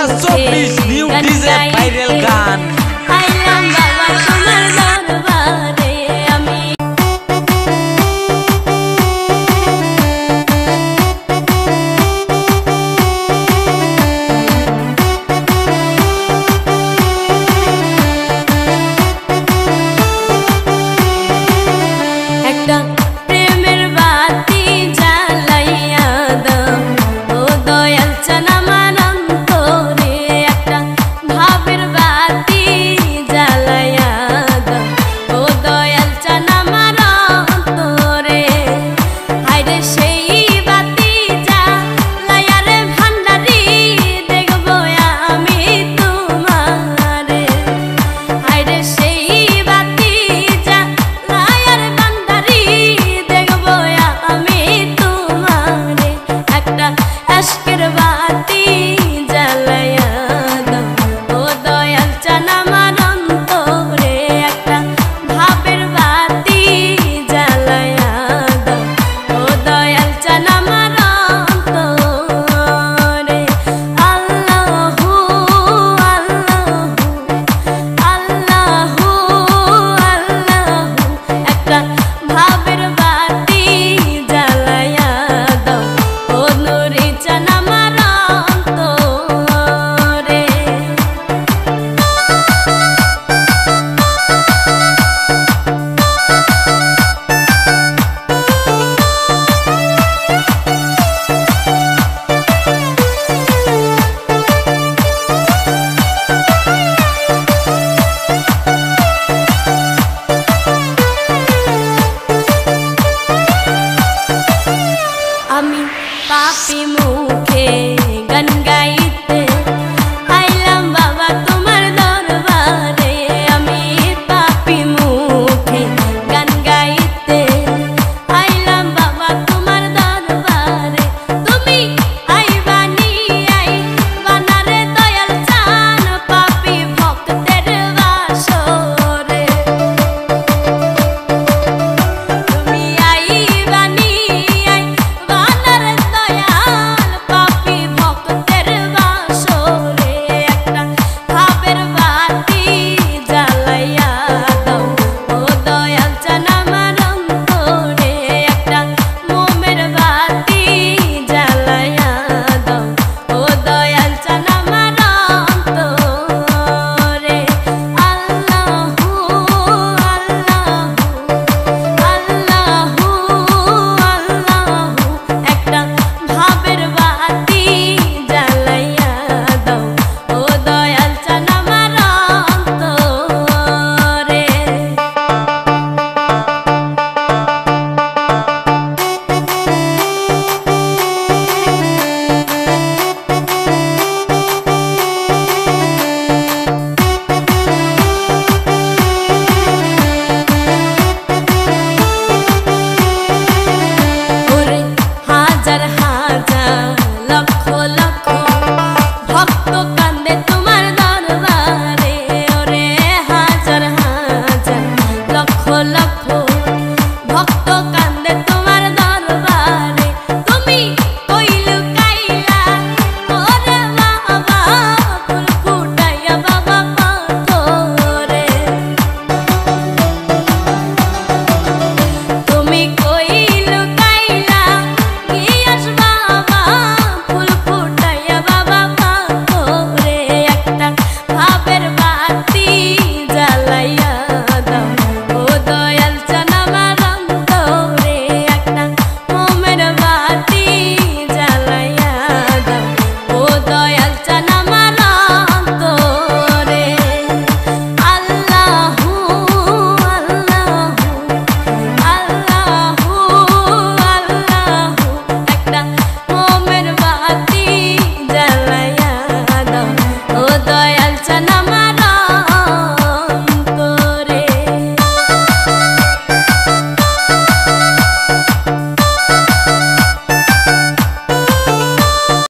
2024 new DJ viral গান আইলাম বাবা তোমার দরবারে আমি একটা প্রেমের বাতি জ্বালাইয়া দাও ও দয়াল চান আমার অন্তরে একটা ভাবের বাতি জ্বালাইয়া দাও ও দয়াল চান আমার অন্তরে হায়রে সেই বাতি জ্বালাইয়া রে ভান্ডারি দেখবো আমি তোমারে হায়রে সেই বাতি জ্বালাইয়া রে ভান্ডারি দেখবো আমি তোমারে একটা আশকের বাতি জ্বালাইয়া দাও ও দয়াল চান আমার অন্তরে একটা ভাবের বাতি জ্বালাইয়া দাও ও দয়াল চান আমার অন্তরে আল্লাহু আল্লাহু আল্লাহু একটা ভাবের বাতি জ্বালাইয়া দাও ও নূরে চান আমার অন্তরে আমি পাপি মুখে গান গাইতে আইলাম বাবা তোমার দরবারে আমি পাপি মুখে গান গাইতে আইলাম বাবা তোমার দরবারে তুমি আইবানি আইবানারে দয়াল চান পাপি ভক্তের বাসরে তুমি আইবানি আইবানার দয়াল পাপি ভক্তের বাসরে একটা ভাবের বাতি জ্বালাইয়া দাও ও দয়াল চান আমার অন্তরে একটা মোমের বাতি জ্বালাইয়া দাও ও দয়াল চান আমার অন্তরে আল্লাহু আল্লাহু একটা ভাবের বাতি জ্বালাইয়া দাও ও দয়াল চান আমার অন্তরে ওরে হাজার হাজার লক্ষ লক্ষ ভক্ত